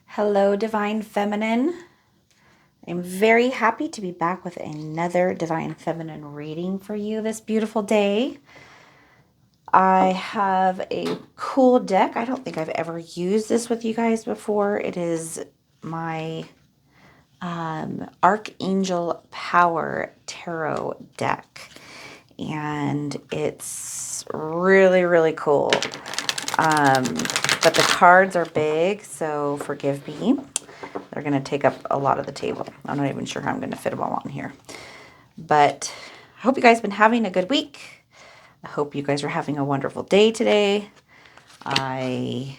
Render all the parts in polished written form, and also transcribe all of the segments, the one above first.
Hello, Divine Feminine. I'm very happy to be back with another Divine Feminine reading for you this beautiful day. I have a cool deck. I don't think I've ever used this with you guys before. It is my Archangel Power Tarot deck. And it's really, really cool. But the cards are big, so forgive me. They're going to take up a lot of the table. I'm not even sure how I'm going to fit them all on here. But I hope you guys have been having a good week. I hope you guys are having a wonderful day today. I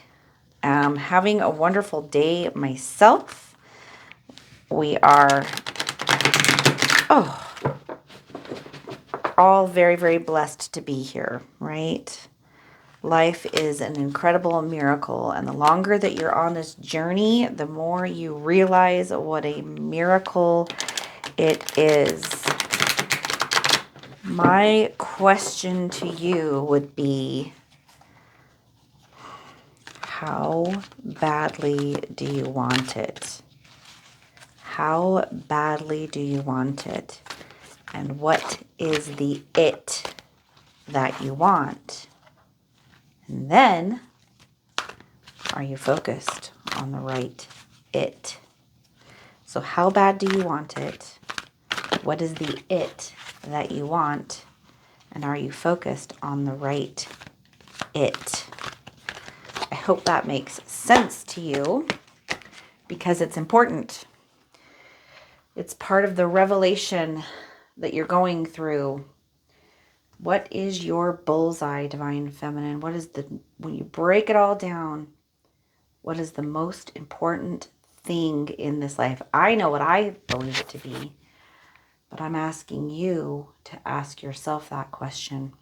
am having a wonderful day myself. We are, all very, very blessed to be here, right? Life is an incredible miracle, and the longer that you're on this journey, the more you realize what a miracle it is. My question to you would be, how badly do you want it? How badly do you want it? And what is the it that you want? And then, are you focused on the right it? So how bad do you want it? What is the it that you want? And are you focused on the right it? I hope that makes sense to you because it's important. It's part of the revelation that you're going through. What is your bullseye, Divine Feminine? What is when you break it all down, what is the most important thing in this life? I know what I believe it to be, but I'm asking you to ask yourself that question.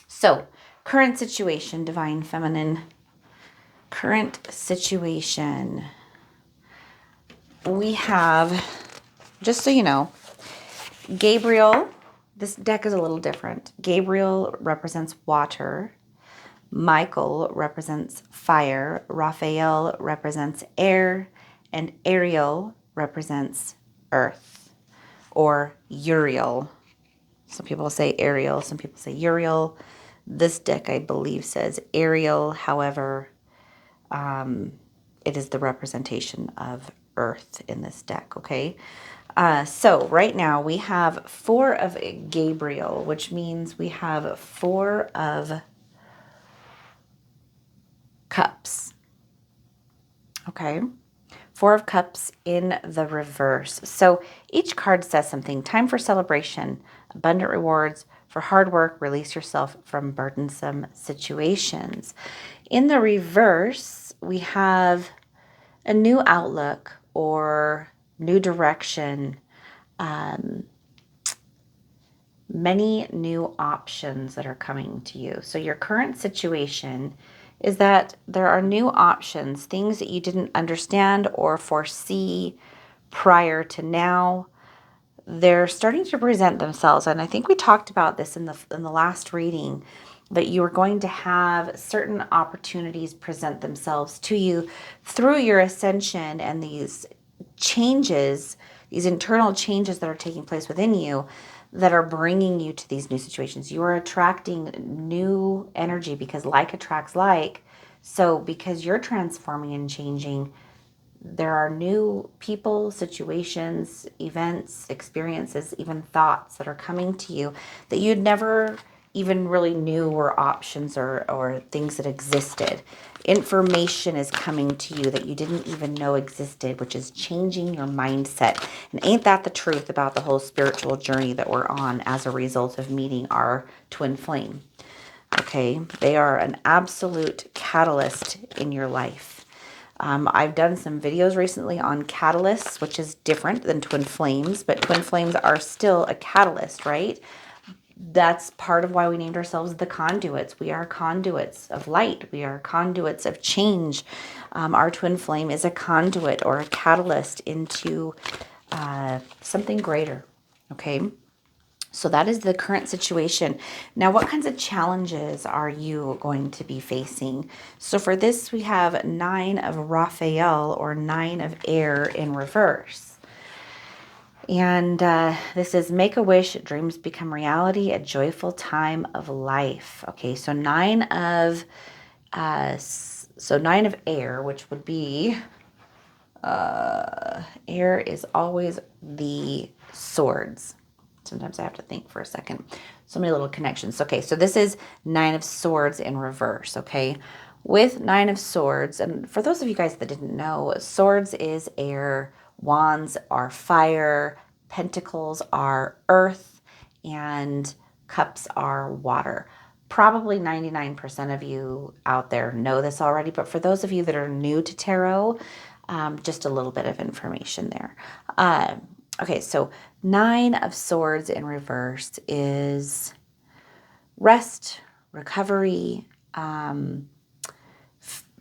So, current situation, Divine Feminine. Current situation. We have, just so you know, Gabriel. This deck is a little different. Gabriel represents water. Michael represents fire. Raphael represents air. And Ariel represents earth, or Uriel. Some people say Ariel. Some people say Uriel. This deck, I believe, says Ariel. However, it is the representation of earth in this deck, okay? So right now we have 4 of Gabriel, which means we have 4 of cups, okay? 4 of cups in the reverse. So each card says something. Time for celebration, abundant rewards, for hard work, release yourself from burdensome situations. In the reverse, we have a new outlook or new direction, many new options that are coming to you. So your current situation is that there are new options, things that you didn't understand or foresee prior to now. They're starting to present themselves, and I think we talked about this in the last reading, that you are going to have certain opportunities present themselves to you through your ascension and these changes, these internal changes that are taking place within you that are bringing you to these new situations. You are attracting new energy because like attracts like. So because you're transforming and changing, there are new people, situations, events, experiences, even thoughts that are coming to you that you'd never even really knew were options or things that existed. Information is coming to you that you didn't even know existed, which is changing your mindset. And ain't that the truth about the whole spiritual journey that we're on as a result of meeting our twin flame? Okay, they are an absolute catalyst in your life. I've done some videos recently on catalysts, which is different than twin flames, but twin flames are still a catalyst, right? That's part of why we named ourselves the Conduits. We are conduits of light. We are conduits of change. Our twin flame is a conduit or a catalyst into something greater, okay? So that is the current situation. Now, what kinds of challenges are you going to be facing? So for this, we have 9 of Raphael, or 9 of air in reverse. And this is make a wish, dreams become reality, a joyful time of life. Okay, so 9 of air, which would be air is always the swords. Sometimes I have to think for a second. So many little connections. Okay, so this is 9 of swords in reverse, okay? With 9 of swords, and for those of you guys that didn't know, swords is air, wands are fire, pentacles are earth, and cups are water. Probably 99% of you out there know this already, but for those of you that are new to tarot, just a little bit of information there. Okay, so 9 of swords in reverse is rest, recovery,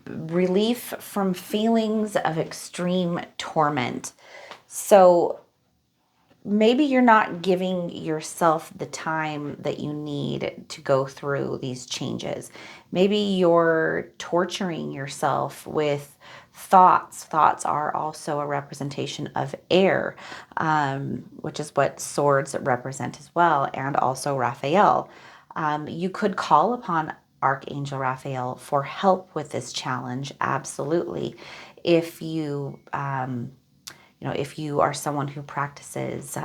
relief from feelings of extreme torment. So maybe you're not giving yourself the time that you need to go through these changes. Maybe you're torturing yourself with thoughts. Thoughts are also a representation of air, which is what swords represent as well, and also Raphael. You could call upon Archangel Raphael for help with this challenge, absolutely. If you if you are someone who practices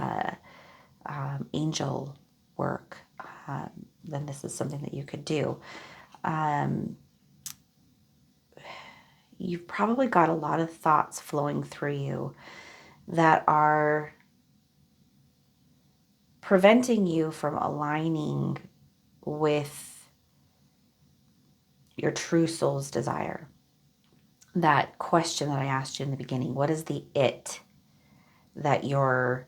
angel work, then this is something that you could do. You've probably got a lot of thoughts flowing through you that are preventing you from aligning with your true soul's desire. That question that I asked you in the beginning, what is the it that you're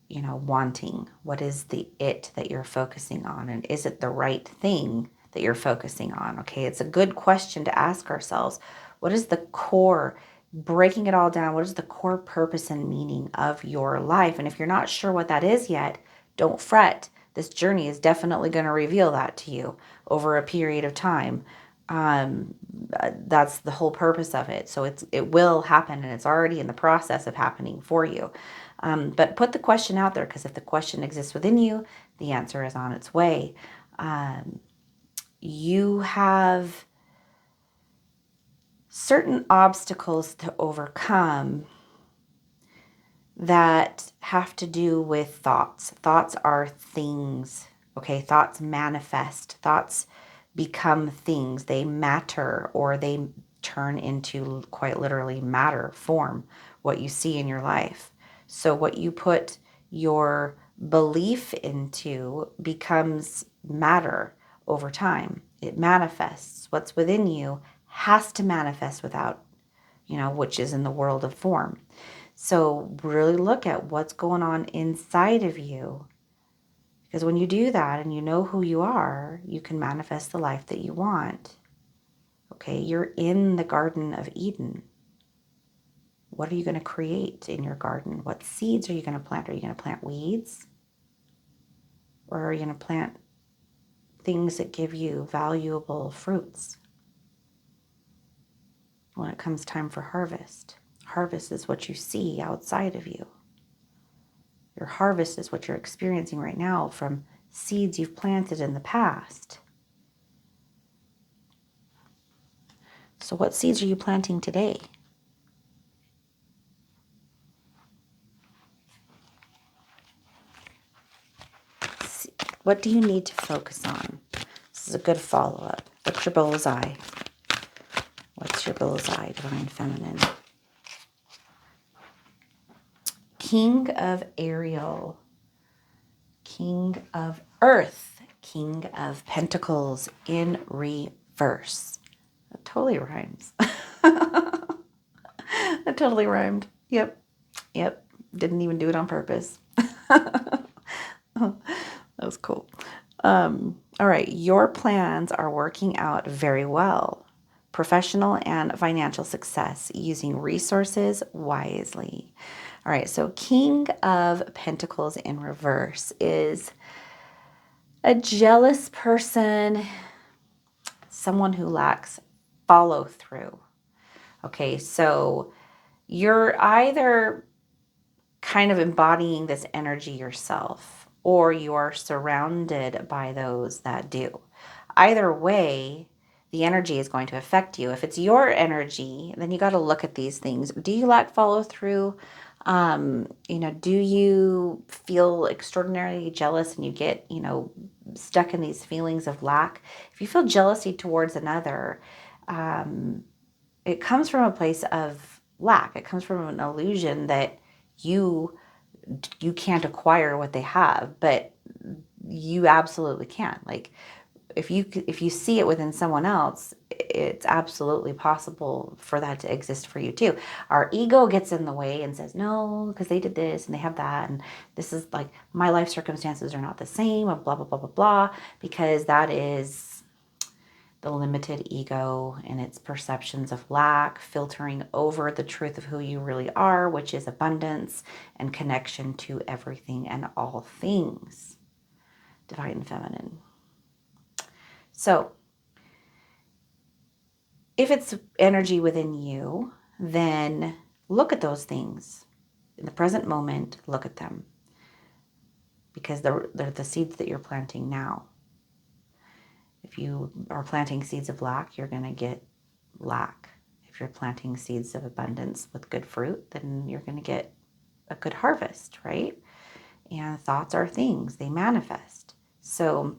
wanting? What is the it that you're focusing on? And is it the right thing that you're focusing on? Okay, it's a good question to ask ourselves. What is the core, breaking it all down, what is the core purpose and meaning of your life? And if you're not sure what that is yet, don't fret. This journey is definitely going to reveal that to you over a period of time. That's the whole purpose of it. So it will happen, and it's already in the process of happening for you. But put the question out there, because if the question exists within you, the answer is on its way. You have certain obstacles to overcome that have to do with thoughts. Thoughts are things, okay? Thoughts manifest. Thoughts become things. They matter, or they turn into, quite literally, matter, form, what you see in your life. So what you put your belief into becomes matter over time. It manifests. What's within you has to manifest without, which is in the world of form. So really look at what's going on inside of you. Because when you do that and you know who you are, you can manifest the life that you want. Okay, you're in the Garden of Eden. What are you going to create in your garden? What seeds are you going to plant? Are you going to plant weeds? Or are you going to plant things that give you valuable fruits when it comes time for harvest? Harvest is what you see outside of you. Your harvest is what you're experiencing right now from seeds you've planted in the past. So what seeds are you planting today? What do you need to focus on? This is a good follow-up. What's your bullseye? What's your bullseye, Divine Feminine? King of Ariel. King of Earth. King of Pentacles in reverse. That totally rhymes. That totally rhymed. Yep. Didn't even do it on purpose. That was cool. All right. Your plans are working out very well. professional and financial success using resources wisely. All right, so King of Pentacles in reverse is a jealous person, someone who lacks follow through. Okay, so you're either kind of embodying this energy yourself, or you are surrounded by those that do. Either way, the energy is going to affect you. If it's your energy, then you got to look at these things. Do you lack follow through? Do you feel extraordinarily jealous and you get, stuck in these feelings of lack? If you feel jealousy towards another, it comes from a place of lack. It comes from an illusion that you can't acquire what they have, but you absolutely can. Like if you see it within someone else, it's absolutely possible for that to exist for you too. Our ego gets in the way and says no, because they did this and they have that, and this is like my life circumstances are not the same, or blah blah blah blah blah, because that is the limited ego and its perceptions of lack filtering over the truth of who you really are, which is abundance and connection to everything and all things, divine feminine. So if it's energy within you, then look at those things in the present moment. Look at them, because they're the seeds that you're planting now. If you are planting seeds of lack, you're going to get lack. If you're planting seeds of abundance with good fruit, then you're going to get a good harvest, right? And thoughts are things, they manifest. So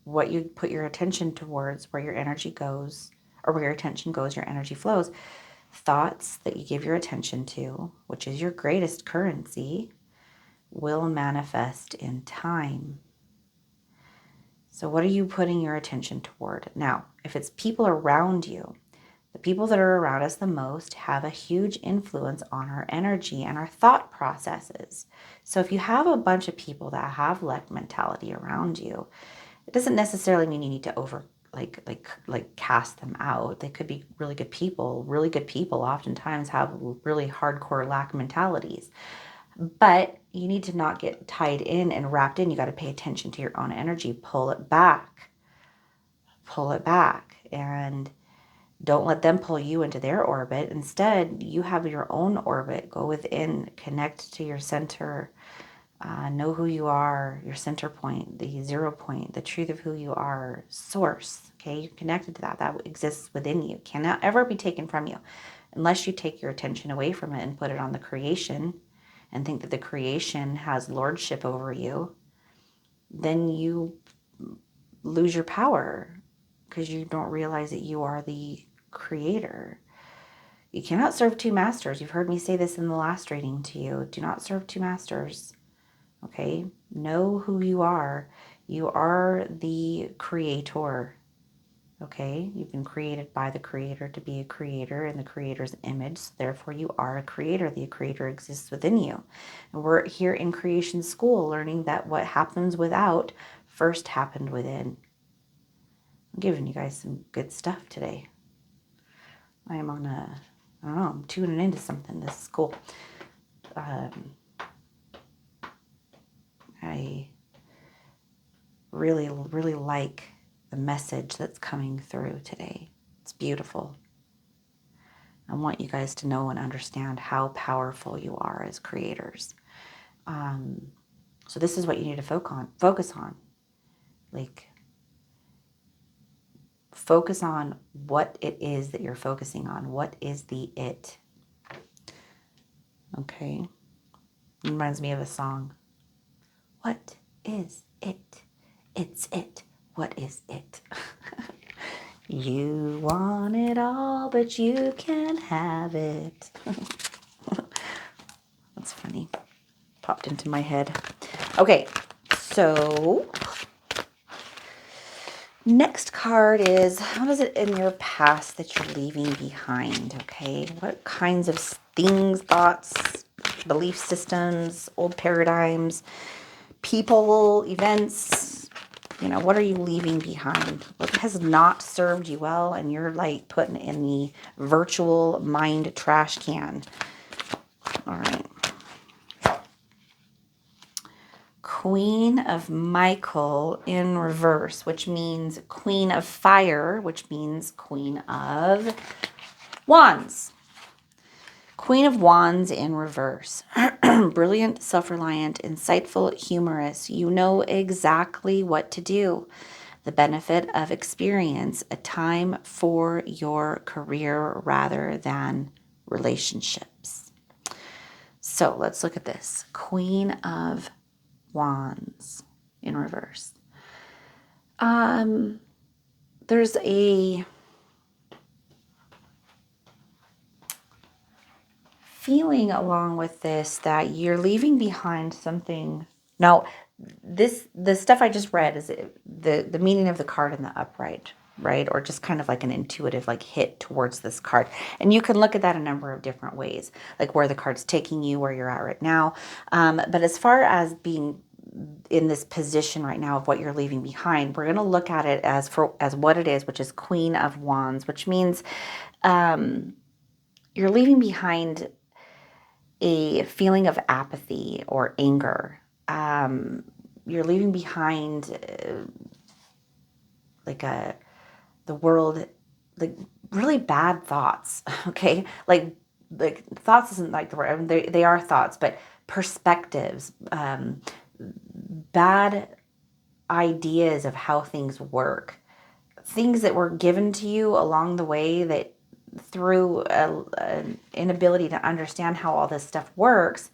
what you put your attention towards, where your energy goes, or where your attention goes, your energy flows. Thoughts that you give your attention to, which is your greatest currency, will manifest in time. So what are you putting your attention toward? Now, if it's people around you, the people that are around us the most have a huge influence on our energy and our thought processes. So if you have a bunch of people that have lack mentality around you, it doesn't necessarily mean you need to cast them out. They could be really good people. Really good people oftentimes have really hardcore lack mentalities. But you need to not get tied in and wrapped in. You got to pay attention to your own energy. Pull it back. Pull it back. And don't let them pull you into their orbit. Instead, you have your own orbit. Go within. Connect to your center. Know who you are, your center point, the 0 point, the truth of who you are, source. Okay, you're connected to that. That exists within you. Cannot ever be taken from you unless you take your attention away from it and put it on the creation and think that the creation has lordship over you. Then you lose your power because you don't realize that you are the creator. You cannot serve two masters. You've heard me say this in the last reading to you. Do not serve two masters. Okay, know who you are. You are the creator. Okay, you've been created by the creator to be a creator in the creator's image. So therefore, you are a creator. The creator exists within you. And we're here in creation school learning that what happens without first happened within. I'm giving you guys some good stuff today. I am on I'm tuning into something. This is cool. I really, really like the message that's coming through today. It's beautiful. I want you guys to know and understand how powerful you are as creators. So this is what you need to focus on. Like, focus on what it is that you're focusing on. What is the it? Okay. It reminds me of a song. What is it? It's it. What is it? You want it all, but you can't have it. That's funny. Popped into my head. Okay, so next card is, what is it in your past that you're leaving behind? Okay, what kinds of things, thoughts, belief systems, old paradigms, people, events, You know, what are you leaving behind? What has not served you well and you're like putting in the virtual mind trash can? All right. Queen of Michael in reverse, which means Queen of Fire, which means Queen of Wands. Queen of Wands in reverse. Brilliant, self-reliant, insightful, humorous. You know exactly what to do. The benefit of experience, a time for your career rather than relationships. So let's look at this. Queen of Wands in reverse. There's a feeling along with this that you're leaving behind something. Now, the stuff I just read is the meaning of the card in the upright, right? Or just kind of like an intuitive like hit towards this card. And you can look at that a number of different ways, like where the card's taking you, where you're at right now. But as far as being in this position right now of what you're leaving behind, we're going to look at it as what it is, which is Queen of Wands, which means you're leaving behind a feeling of apathy or anger. You're leaving behind the world, like really bad thoughts. Okay, like thoughts isn't like the word. I mean, they are thoughts, but perspectives, bad ideas of how things work, things that were given to you along the way that through an inability to understand how all this stuff works,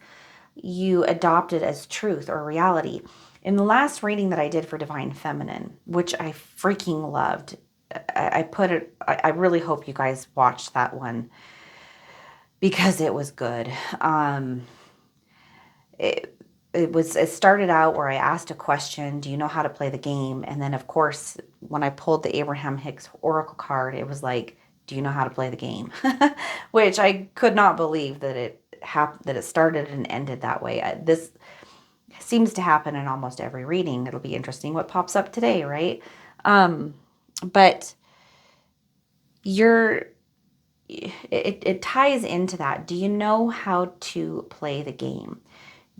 you adopt it as truth or reality. In the last reading that I did for Divine Feminine, which I freaking loved, I really hope you guys watched that one because it was good. It started out where I asked a question, do you know how to play the game? And then of course, when I pulled the Abraham Hicks Oracle card, it was like, do you know how to play the game? Which I could not believe that it started and ended that way. This seems to happen in almost every reading. It'll be interesting what pops up today, right? But it ties into that. Do you know how to play the game?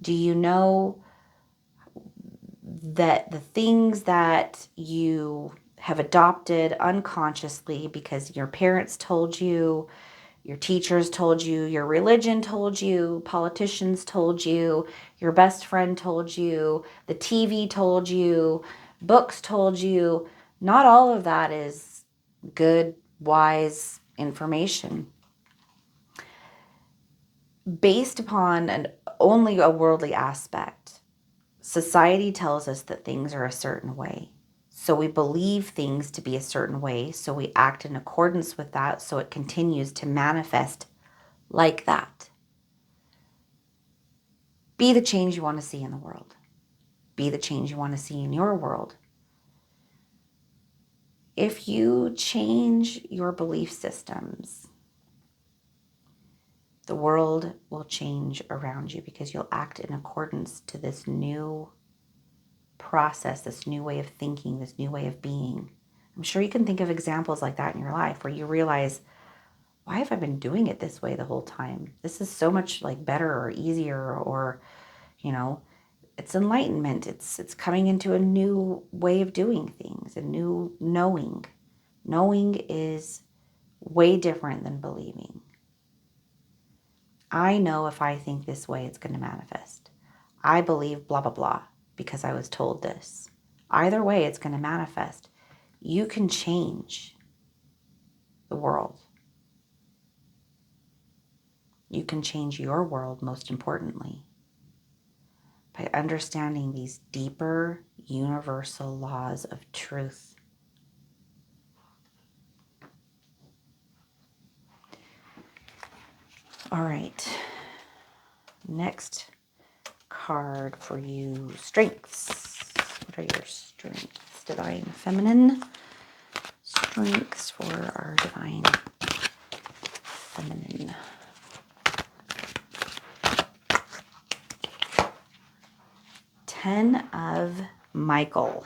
Do you know that the things that you have adopted unconsciously because your parents told you, your teachers told you, your religion told you, politicians told you, your best friend told you, the TV told you, books told you, not all of that is good, wise information. Based upon only a worldly aspect, society tells us that things are a certain way. So we believe things to be a certain way, so we act in accordance with that, so it continues to manifest like that. Be the change you want to see in the world. Be the change you want to see in your world. If you change your belief systems, the world will change around you because you'll act in accordance to this new process, this new way of thinking, this new way of being. I'm sure you can think of examples like that in your life where you realize, why have I been doing it this way the whole time? This is so much like better or easier, or, you know, it's enlightenment. It's coming into a new way of doing things, a new knowing. Knowing is way different than believing. I know if I think this way, it's going to manifest. I believe blah, blah, blah because I was told this. Either way, it's going to manifest. You can change the world. You can change your world, most importantly, by understanding these deeper, universal laws of truth. All right. Next card for you, strengths. What are your strengths? Divine Feminine. Strengths for our Divine Feminine. Ten of Michael.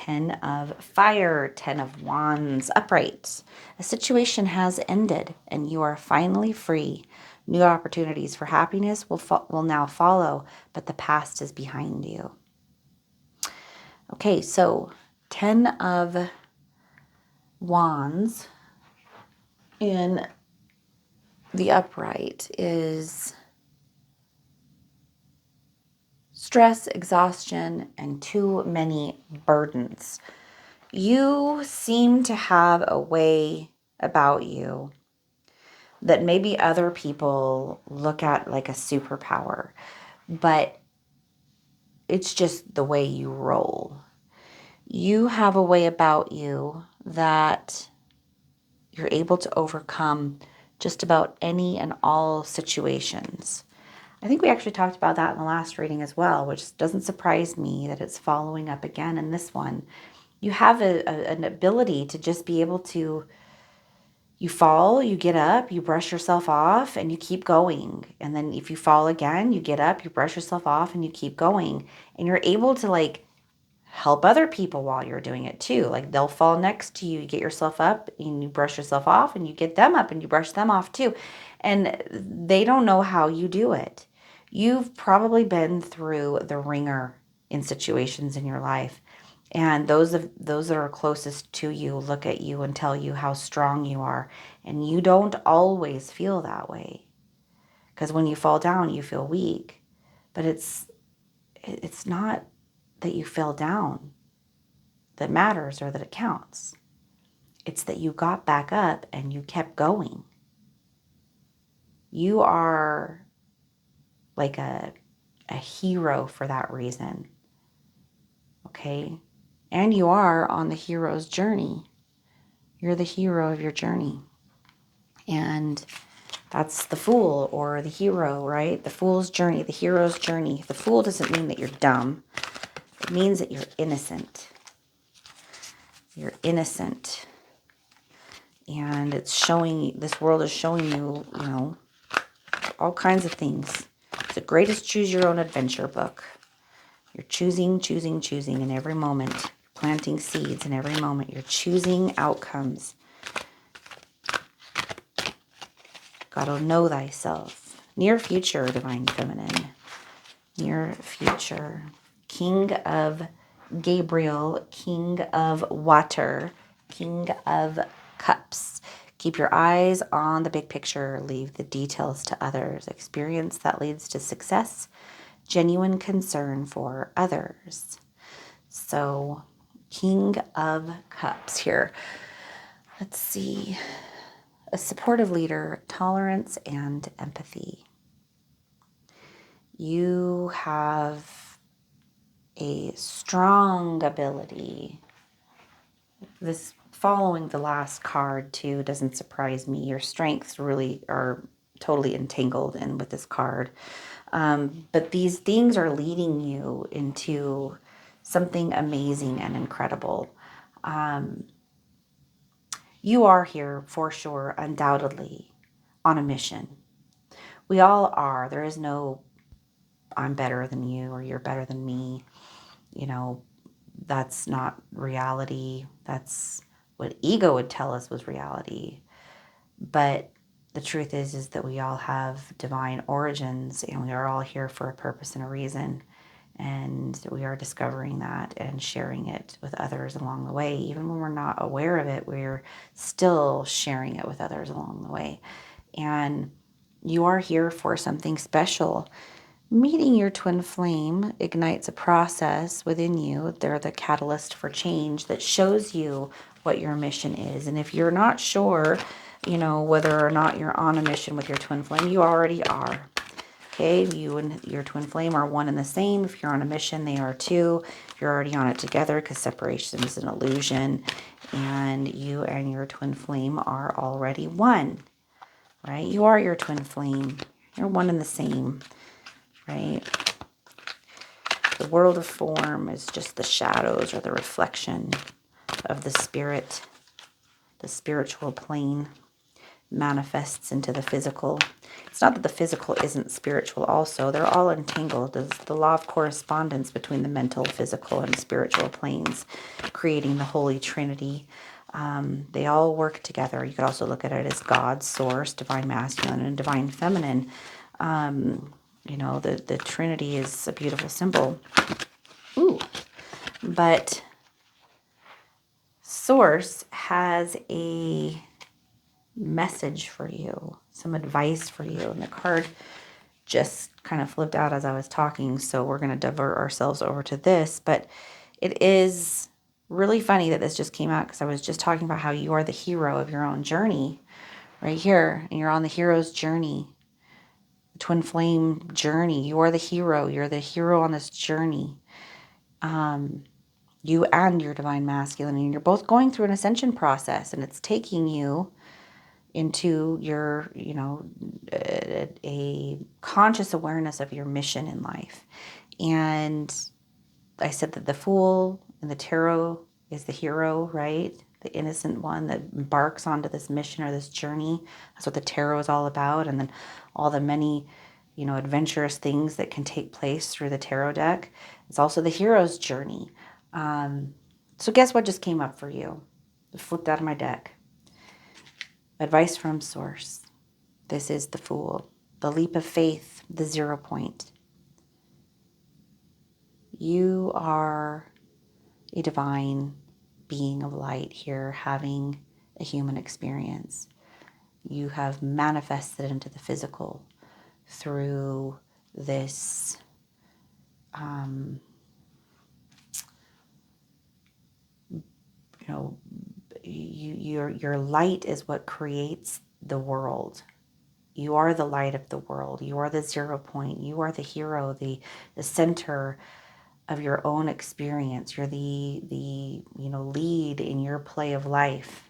10 of Fire, 10 of Wands, upright. A situation has ended and you are finally free. New opportunities for happiness will now follow, but the past is behind you. Okay, so 10 of Wands in the upright is stress, exhaustion, and too many burdens. You seem to have a way about you that maybe other people look at like a superpower, but it's just the way you roll. You have a way about you that you're able to overcome just about any and all situations. I think we actually talked about that in the last reading as well, which doesn't surprise me that it's following up again in this one. You have an ability to just be able to, you fall, you get up, you brush yourself off, and you keep going. And then if you fall again, you get up, you brush yourself off, and you keep going. And you're able to like help other people while you're doing it too. Like they'll fall next to you, you get yourself up, and you brush yourself off, and you get them up, and you brush them off too. And they don't know how you do it. You've probably been through the ringer in situations in your life. And those that are closest to you look at you and tell you how strong you are. And you don't always feel that way. Because when you fall down, you feel weak. But it's not that you fell down that matters or that it counts. It's that you got back up and you kept going. You are like a hero for that reason. Okay? And you are on the hero's journey. You're the hero of your journey. And that's the fool or the hero, right? The fool's journey, the hero's journey. The fool doesn't mean that you're dumb. It means that you're innocent. You're innocent. And it's showing, this world is showing you, you know, all kinds of things. It's the greatest choose your own adventure book. You're choosing in every moment. Planting seeds in every moment. You're choosing outcomes. Gotta know thyself. Near future, Divine Feminine. Near future. King of Gabriel. King of Water. King of Cups. Keep your eyes on the big picture. Leave the details to others. Experience that leads to success. Genuine concern for others. So, King of Cups here. Let's see. A supportive leader, tolerance, and empathy. You have a strong ability. This following the last card too doesn't surprise me. Your strengths really are totally entangled in with this card. But these things are leading you into something amazing and incredible. You are here for sure, undoubtedly, on a mission. We all are. There is no, I'm better than you or you're better than me. You know, that's not reality. That's what ego would tell us was reality. But the truth is that we all have divine origins and we are all here for a purpose and a reason. And we are discovering that and sharing it with others along the way. Even when we're not aware of it, we're still sharing it with others along the way. And you are here for something special. Meeting your twin flame ignites a process within you. They're the catalyst for change that shows you what your mission is. And if you're not sure, you know, whether or not you're on a mission with your twin flame, you already are. Okay, you and your twin flame are one and the same. If you're on a mission, they are too. You're already on it together because separation is an illusion. And you and your twin flame are already one, right? You are your twin flame. You're one and the same, right? The world of form is just the shadows or the reflection of the spirit, the spiritual plane. manifests into the physical. It's not that the physical isn't spiritual also. They're all entangled. There's the law of correspondence between the mental, physical, and spiritual planes, creating the Holy Trinity. They all work together. You could also look at it as God, source, divine masculine, and divine feminine. The Trinity is a beautiful symbol. Ooh. But source has a message for you, some advice for you. And the card just kind of flipped out as I was talking, so we're going to divert ourselves over to this. But it is really funny that this just came out, because I was just talking about how you are the hero of your own journey right here, and you're on the hero's journey, the twin flame journey. You are the hero. You're the hero on this journey. You and your divine masculine, and you're both going through an ascension process, and it's taking you into your, a conscious awareness of your mission in life. And I said that the Fool in the tarot is the hero, right? The innocent one that embarks onto this mission or this journey. That's what the tarot is all about. And then all the many, adventurous things that can take place through the tarot deck. It's also the hero's journey. So guess what just came up for you? It flipped out of my deck. Advice from source. This is the Fool, the leap of faith, the 0 point. You are a divine being of light here, having a human experience. You have manifested into the physical through this your light is what creates the world. You are the light of the world. You are the 0 point. You are the hero, the center of your own experience. You're the lead in your play of life.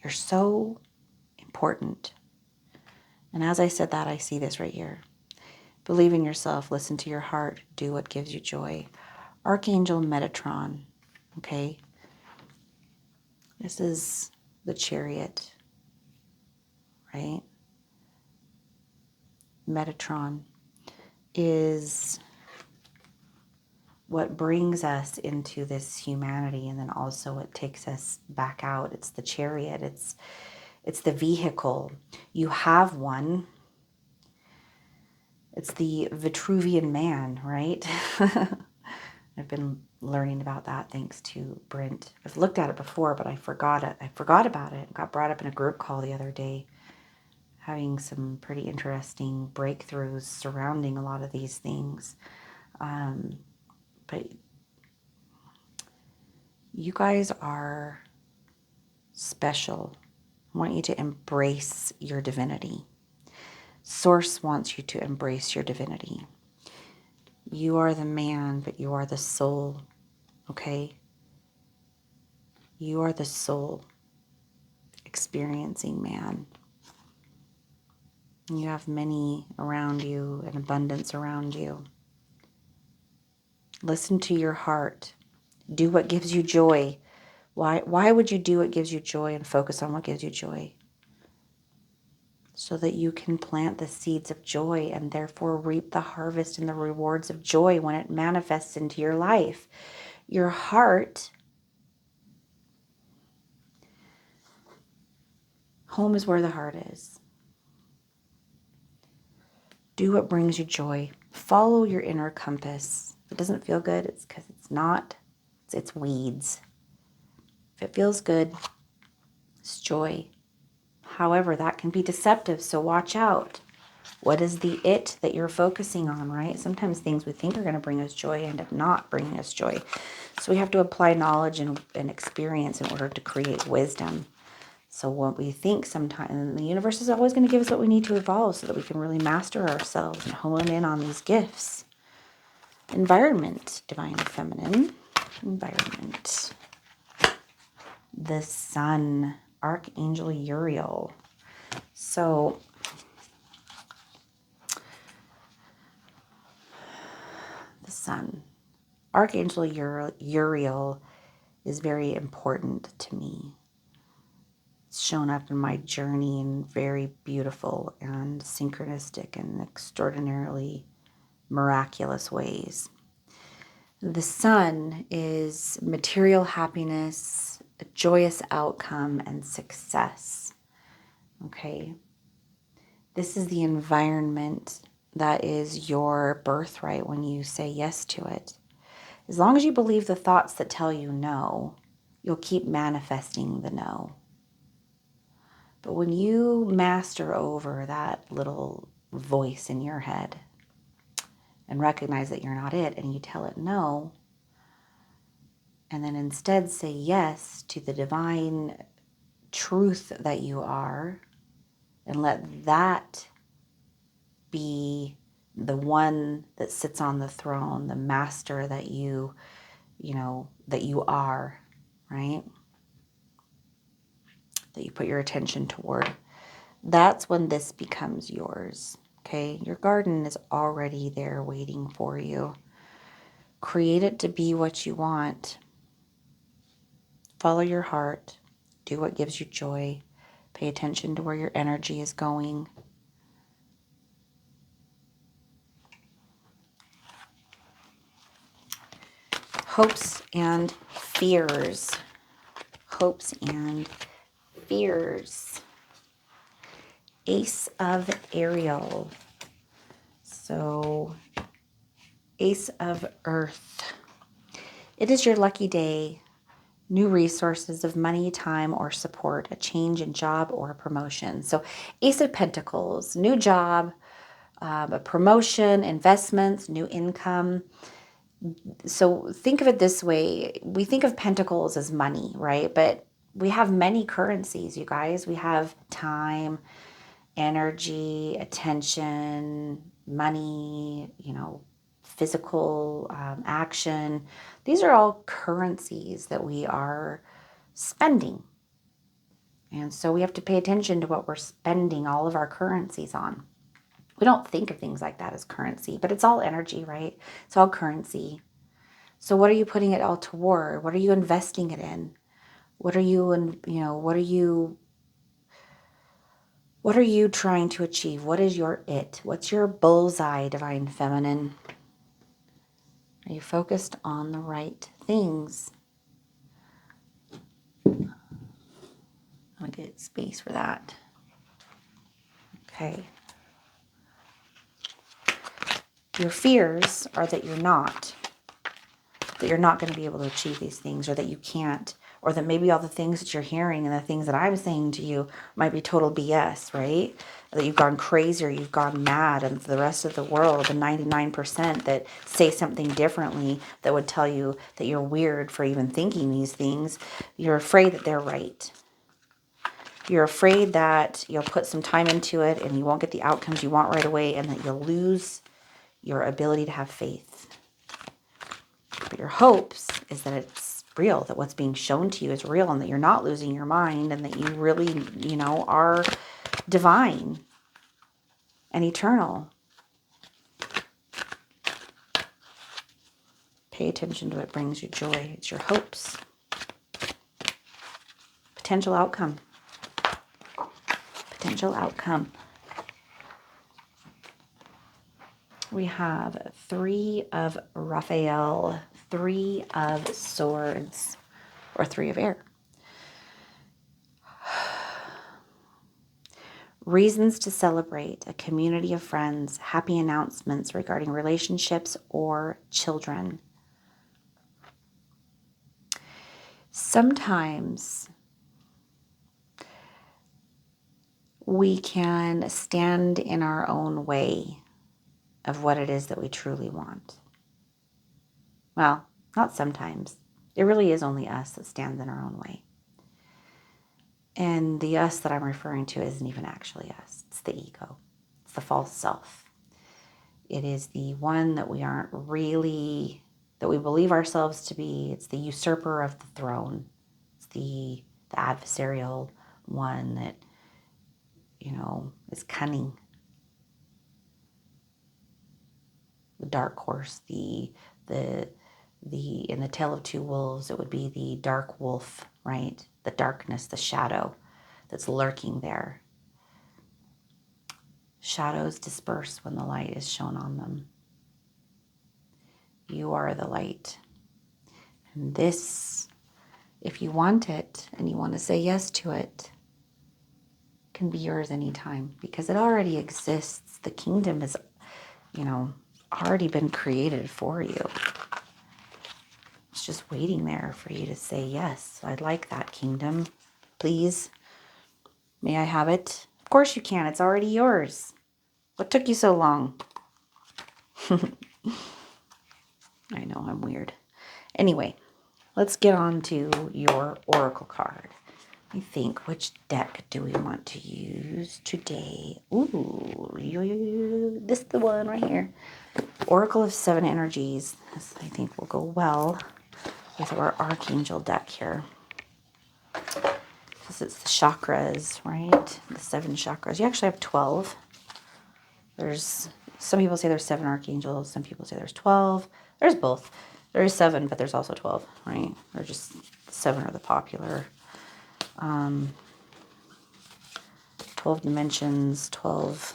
You're so important. And as I said that, I see this right here. Believe in yourself. Listen to your heart. Do what gives you joy. Archangel Metatron. Okay. This is the Chariot, right? Metatron is what brings us into this humanity, and then also it takes us back out. It's the Chariot. It's the vehicle. You have one. It's the Vitruvian Man, right? I've been learning about that thanks to Brent. I've looked at it before, but I forgot it. I forgot about it. It got brought up in a group call the other day, having some pretty interesting breakthroughs surrounding a lot of these things. But you guys are special. I want you to embrace your divinity. Source wants you to embrace your divinity. You are the man, but you are the soul, okay? You are the soul experiencing man. You have many around you, an abundance around you. Listen to your heart. Do what gives you joy. Why would you do what gives you joy and focus on what gives you joy? So that you can plant the seeds of joy and therefore reap the harvest and the rewards of joy when it manifests into your life. Your heart, home is where the heart is. Do what brings you joy. Follow your inner compass. If it doesn't feel good, it's because it's not. It's weeds. If it feels good, it's joy. However, that can be deceptive, so watch out. What is the it that you're focusing on, right? Sometimes things we think are going to bring us joy end up not bringing us joy. So we have to apply knowledge and experience in order to create wisdom. So what we think sometimes, the universe is always going to give us what we need to evolve so that we can really master ourselves and hone in on these gifts. Environment, divine feminine. Environment. The sun, Archangel Uriel. So the sun, Archangel Uriel is very important to me. It's shown up in my journey in very beautiful and synchronistic and extraordinarily miraculous ways. The sun is material happiness, a joyous outcome, and success. Okay? This is the environment that is your birthright when you say yes to it. As long as you believe the thoughts that tell you no, you'll keep manifesting the no. But when you master over that little voice in your head and recognize that you're not it, and you tell it no, and then instead say yes to the divine truth that you are, and let that be the one that sits on the throne, the master that that you are, right? That you put your attention toward. That's when this becomes yours, okay? Your garden is already there waiting for you. Create it to be what you want. Follow your heart. Do what gives you joy. Pay attention to where your energy is going. Hopes and fears. Hopes and fears. Ace of Ariel. So, Ace of Earth. It is your lucky day. New resources of money, time, or support. A change in job or a promotion. So, Ace of Pentacles. New job, a promotion, investments, new income. So think of it this way. We think of pentacles as money, right? But we have many currencies, you guys. We have time, energy, attention, money, physical action. These are all currencies that we are spending. And so we have to pay attention to what we're spending all of our currencies on. We don't think of things like that as currency, but it's all energy, right? It's all currency. So what are you putting it all toward? What are you investing it in? What are you, what are you trying to achieve? What is your it? What's your bullseye, Divine Feminine? Are you focused on the right things? I'll get space for that. Okay. Your fears are that you're not going to be able to achieve these things, or that you can't, or that maybe all the things that you're hearing and the things that I'm saying to you might be total BS, right? That you've gone crazy or you've gone mad, and the rest of the world, the 99% that say something differently, that would tell you that you're weird for even thinking these things, you're afraid that they're right. You're afraid that you'll put some time into it and you won't get the outcomes you want right away, and that you'll lose your ability to have faith. But your hopes is that it's real, that what's being shown to you is real, and that you're not losing your mind, and that you really, are divine and eternal. Pay attention to what brings you joy. It's your hopes. Potential outcome. Potential outcome. We have 3 of Raphael, 3 of Swords, or 3 of Air. Reasons to celebrate, a community of friends, happy announcements regarding relationships or children. Sometimes we can stand in our own way of what it is that we truly want. Well, not sometimes. It really is only us that stands in our own way. And the us that I'm referring to isn't even actually us. It's the ego. It's the false self. It is the one that we aren't really, that we believe ourselves to be. It's the usurper of the throne. It's the adversarial one that, is cunning. The dark horse, the in the Tale of Two Wolves, it would be the dark wolf, right? The darkness, the shadow that's lurking there. Shadows disperse when the light is shone on them. You are the light. And this, if you want it and you want to say yes to it, can be yours anytime because it already exists. The kingdom has, already been created for you. It's just waiting there for you to say, yes, I'd like that kingdom. Please, may I have it? Of course you can. It's already yours. What took you so long? I know, I'm weird. Anyway, let's get on to your oracle card. I think, which deck do we want to use today? Ooh, this is the one right here. Oracle of Seven Energies. This, I think, will go well with our Archangel deck here. Because it's the chakras, right? The 7 chakras. You actually have 12. Some people say there's 7 archangels. Some people say there's 12. There's both. There is 7, but there's also 12, right? They're just 7 are the popular. 12 dimensions, 12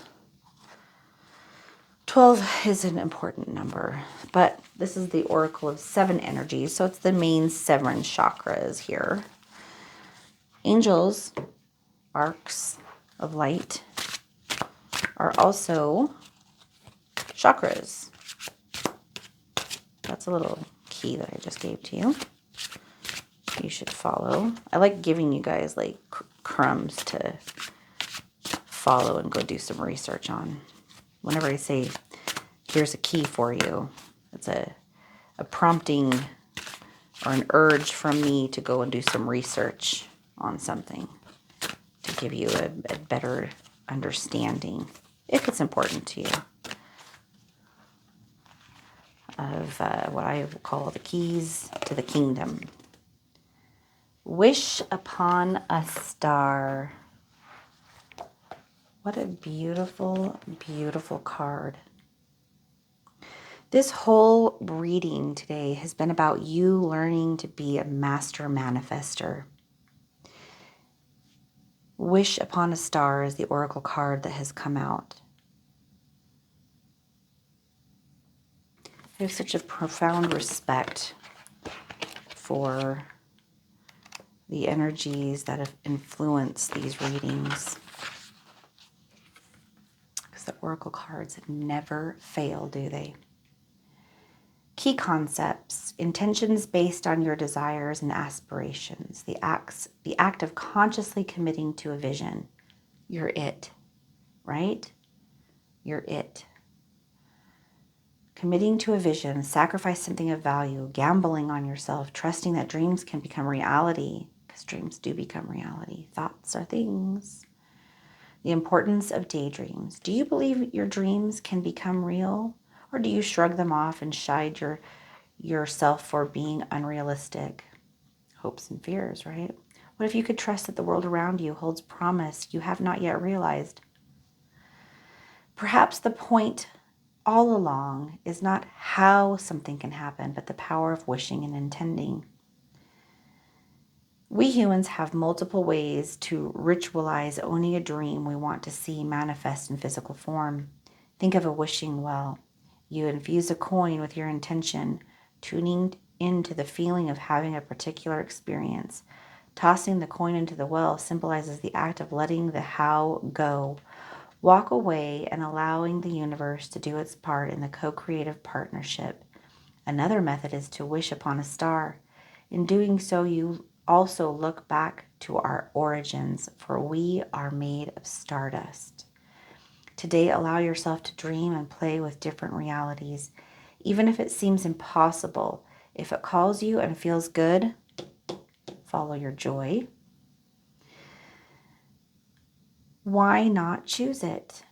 is an important number, but this is the Oracle of 7 energies, so it's the main 7 chakras here. Angels, arcs of light, are also chakras. That's a little key that I just gave to you. You should follow. I like giving you guys like crumbs to follow and go do some research on. Whenever I say, here's a key for you, it's a prompting or an urge from me to go and do some research on something to give you a better understanding, if it's important to you, of what I call the keys to the kingdom. Wish upon a star. What a beautiful, beautiful card. This whole reading today has been about you learning to be a master manifester. Wish upon a star is the oracle card that has come out. I have such a profound respect for the energies that have influenced these readings. Because the oracle cards never fail, do they? Key concepts: intentions based on your desires and aspirations. The act of consciously committing to a vision. You're it, right? You're it. Committing to a vision, sacrifice something of value, gambling on yourself, trusting that dreams can become reality, because dreams do become reality. Thoughts are things. The importance of daydreams. Do you believe your dreams can become real? Or do you shrug them off and chide yourself for being unrealistic? Hopes and fears, right? What if you could trust that the world around you holds promise you have not yet realized? Perhaps the point all along is not how something can happen, but the power of wishing and intending. We humans have multiple ways to ritualize owning a dream we want to see manifest in physical form. Think of a wishing well. You infuse a coin with your intention, tuning into the feeling of having a particular experience. Tossing the coin into the well symbolizes the act of letting the how go. Walk away and allowing the universe to do its part in the co-creative partnership. Another method is to wish upon a star. In doing so, you also look back to our origins, for we are made of stardust. Today, allow yourself to dream and play with different realities, even if it seems impossible. If it calls you and feels good, follow your joy. Why not choose it?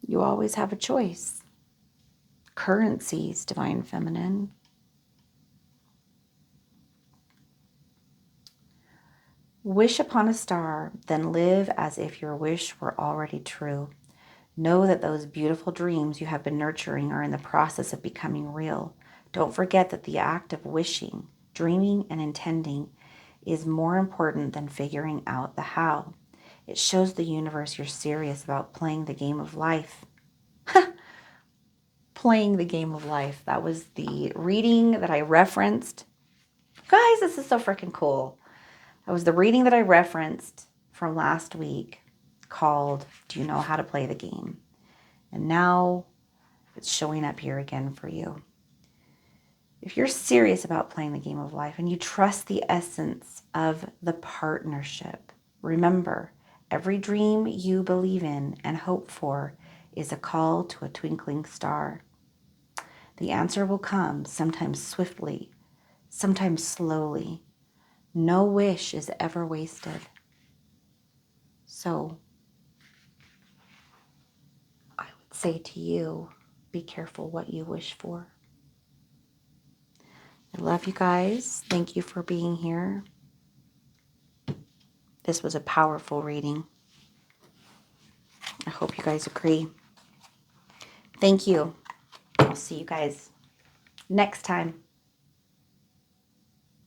You always have a choice. Currencies, Divine Feminine. Wish upon a star, then live as if your wish were already true. Know that those beautiful dreams you have been nurturing are in the process of becoming real. Don't forget that the act of wishing, dreaming, and intending is more important than figuring out the how. It shows the universe you're serious about playing the game of life. Playing the game of life. That was the reading that I referenced. Guys, this is so freaking cool. That was the reading that I referenced from last week called Do You Know How to Play the Game? And now it's showing up here again for you. If you're serious about playing the game of life and you trust the essence of the partnership, remember, every dream you believe in and hope for is a call to a twinkling star. The answer will come, sometimes swiftly, sometimes slowly. No wish is ever wasted. So I would say to you, be careful what you wish for. I love you guys. Thank you for being here. This was a powerful reading. I hope you guys agree. Thank you. I'll see you guys next time.